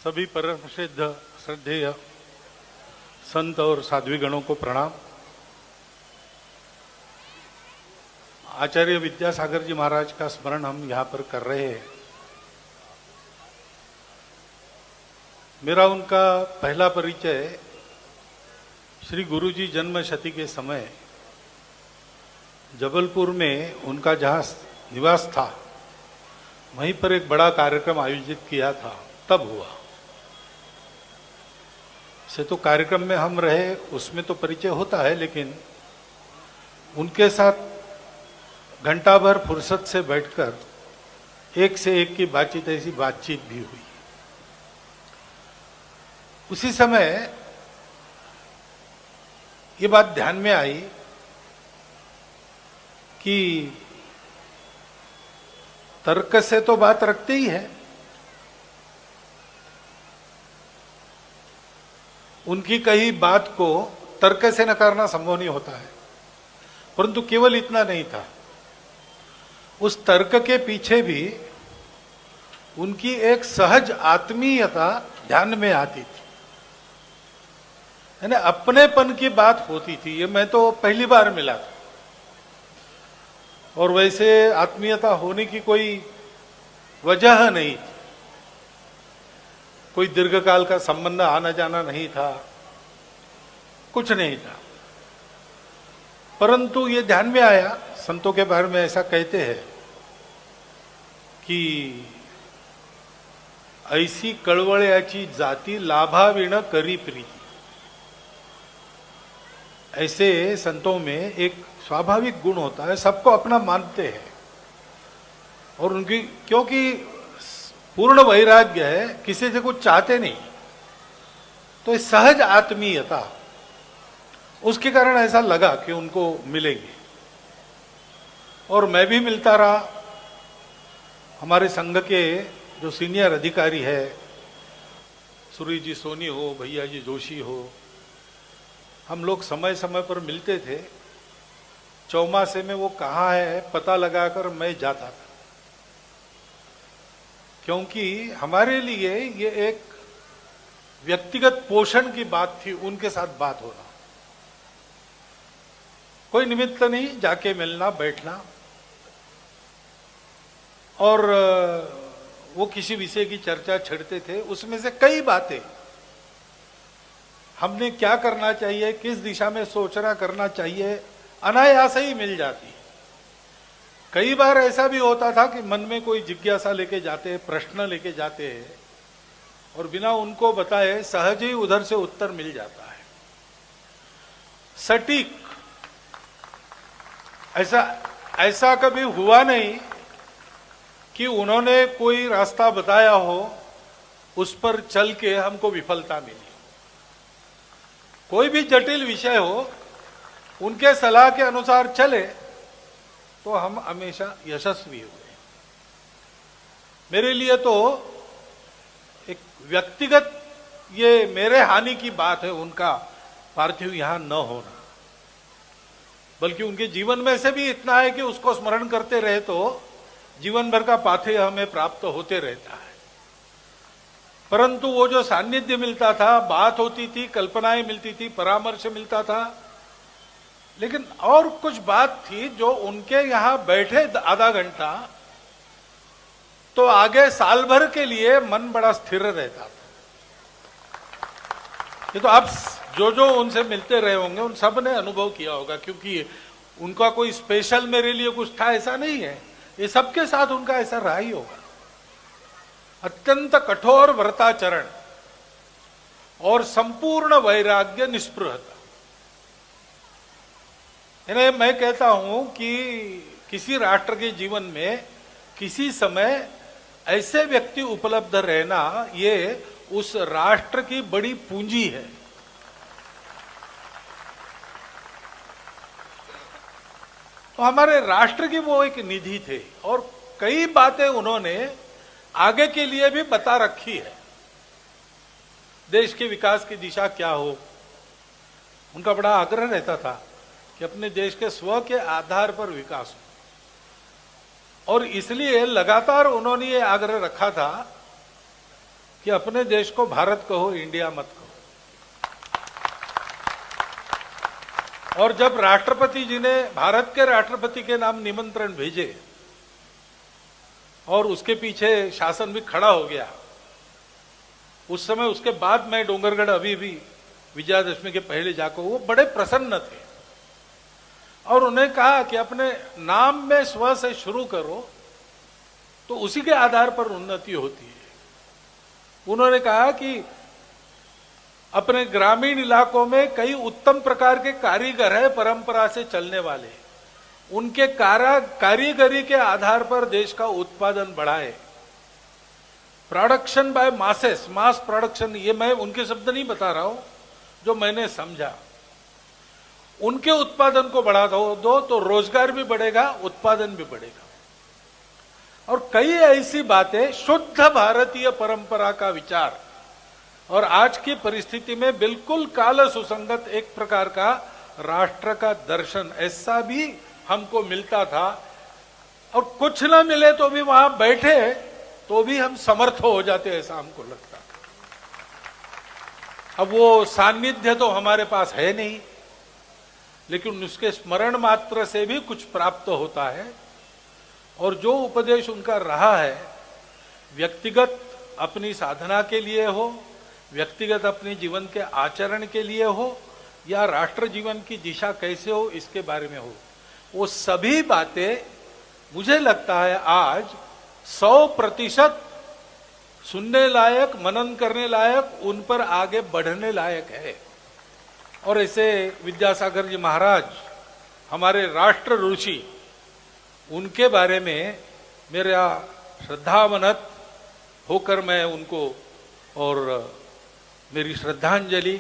सभी परम सिद्ध श्रद्धेय संत और साध्वी गणों को प्रणाम। आचार्य विद्यासागर जी महाराज का स्मरण हम यहाँ पर कर रहे हैं। मेरा उनका पहला परिचय श्री गुरुजी जन्म शती के समय जबलपुर में उनका जहाँ निवास था वहीं पर एक बड़ा कार्यक्रम आयोजित किया था तब हुआ। से तो कार्यक्रम में हम रहे उसमें तो परिचय होता है, लेकिन उनके साथ घंटा भर फुर्सत से बैठकर एक से एक की बातचीत, ऐसी बातचीत भी हुई। उसी समय ये बात ध्यान में आई कि तर्क से तो बात रखते ही है, उनकी कही बात को तर्क से नकारना संभव नहीं होता है। परंतु केवल इतना नहीं था, उस तर्क के पीछे भी उनकी एक सहज आत्मीयता ध्यान में आती थी, यानी अपनेपन की बात होती थी। ये मैं तो पहली बार मिला था, और वैसे आत्मीयता होने की कोई वजह नहीं थी, कोई दीर्घकाल का संबंध आना जाना नहीं था, कुछ नहीं था। परंतु ये ध्यान में आया, संतों के बारे में ऐसा कहते हैं कि ऐसी कळवळ्याची जाती लाभाविण करी प्रीति। ऐसे संतों में एक स्वाभाविक गुण होता है, सबको अपना मानते हैं, और उनकी क्योंकि पूर्ण वैराग्य है, किसी से कुछ चाहते नहीं, तो इस सहज आत्मीयता उसके कारण ऐसा लगा कि उनको मिलेंगे। और मैं भी मिलता रहा। हमारे संघ के जो सीनियर अधिकारी है, सूरी जी सोनी हो, भैया जी जोशी हो, हम लोग समय समय पर मिलते थे। चौमासे में वो कहाँ है पता लगाकर मैं जाता था, क्योंकि हमारे लिए ये एक व्यक्तिगत पोषण की बात थी, उनके साथ बात होना। कोई निमित्त नहीं, जाके मिलना, बैठना, और वो किसी विषय की चर्चा छेड़ते थे। उसमें से कई बातें हमने क्या करना चाहिए, किस दिशा में सोचना करना चाहिए, अनायास ही मिल जाती। कई बार ऐसा भी होता था कि मन में कोई जिज्ञासा लेके जाते, प्रश्न लेके जाते हैं, और बिना उनको बताए सहज ही उधर से उत्तर मिल जाता है, सटीक। ऐसा कभी हुआ नहीं कि उन्होंने कोई रास्ता बताया हो, उस पर चल के हमको विफलता मिली। कोई भी जटिल विषय हो, उनके सलाह के अनुसार चले तो हम हमेशा यशस्वी हुए। मेरे लिए तो एक व्यक्तिगत ये मेरे हानि की बात है उनका पार्थिव यहां न होना, बल्कि उनके जीवन में से भी इतना है कि उसको स्मरण करते रहे तो जीवन भर का पाथेय हमें प्राप्त होते रहता है। परंतु वो जो सान्निध्य मिलता था, बात होती थी, कल्पनाएं मिलती थी, परामर्श मिलता था, लेकिन और कुछ बात थी जो उनके यहां बैठे आधा घंटा तो आगे साल भर के लिए मन बड़ा स्थिर रहता था। ये तो आप जो उनसे मिलते रहे होंगे उन सब ने अनुभव किया होगा, क्योंकि उनका कोई स्पेशल मेरे लिए कुछ था ऐसा नहीं है, ये सबके साथ उनका ऐसा रहा ही होगा। अत्यंत कठोर व्रताचरण और संपूर्ण वैराग्य, निस्पृहता। यानी मैं कहता हूं कि किसी राष्ट्र के जीवन में किसी समय ऐसे व्यक्ति उपलब्ध रहना, ये उस राष्ट्र की बड़ी पूंजी है। तो हमारे राष्ट्र की वो एक निधि थे, और कई बातें उन्होंने आगे के लिए भी बता रखी है। देश के विकास की दिशा क्या हो, उनका बड़ा आग्रह रहता था कि अपने देश के स्व के आधार पर विकास हो। और इसलिए लगातार उन्होंने ये आग्रह रखा था कि अपने देश को भारत कहो, इंडिया मत कहो। और जब राष्ट्रपति जी ने भारत के राष्ट्रपति के नाम निमंत्रण भेजे और उसके पीछे शासन भी खड़ा हो गया, उस समय उसके बाद मैं डोंगरगढ़ अभी भी विजयादशमी के पहले जाकर, वो बड़े प्रसन्न थे और उन्हें कहा कि अपने नाम में स्व से शुरू करो तो उसी के आधार पर उन्नति होती है। उन्होंने कहा कि अपने ग्रामीण इलाकों में कई उत्तम प्रकार के कारीगर हैं परंपरा से चलने वाले, उनके कारीगरी के आधार पर देश का उत्पादन बढ़ाए। Production by masses, mass production, ये मैं उनके शब्द नहीं बता रहा हूं, जो मैंने समझा। उनके उत्पादन को बढ़ा दो तो रोजगार भी बढ़ेगा, उत्पादन भी बढ़ेगा। और कई ऐसी बातें, शुद्ध भारतीय परंपरा का विचार और आज की परिस्थिति में बिल्कुल काल सुसंगत एक प्रकार का राष्ट्र का दर्शन, ऐसा भी हमको मिलता था। और कुछ ना मिले तो भी वहां बैठे तो भी हम समर्थ हो जाते, ऐसा हमको लगता। अब वो सान्निध्य तो हमारे पास है नहीं, लेकिन उसके स्मरण मात्र से भी कुछ प्राप्त होता है। और जो उपदेश उनका रहा है, व्यक्तिगत अपनी साधना के लिए हो, व्यक्तिगत अपने जीवन के आचरण के लिए हो, या राष्ट्र जीवन की दिशा कैसे हो इसके बारे में हो, वो सभी बातें मुझे लगता है आज 100% सुनने लायक, मनन करने लायक, उन पर आगे बढ़ने लायक है। और ऐसे विद्यासागर जी महाराज, हमारे राष्ट्र ऋषि, उनके बारे में मेरा श्रद्धावनत होकर मैं उनको और मेरी श्रद्धांजलि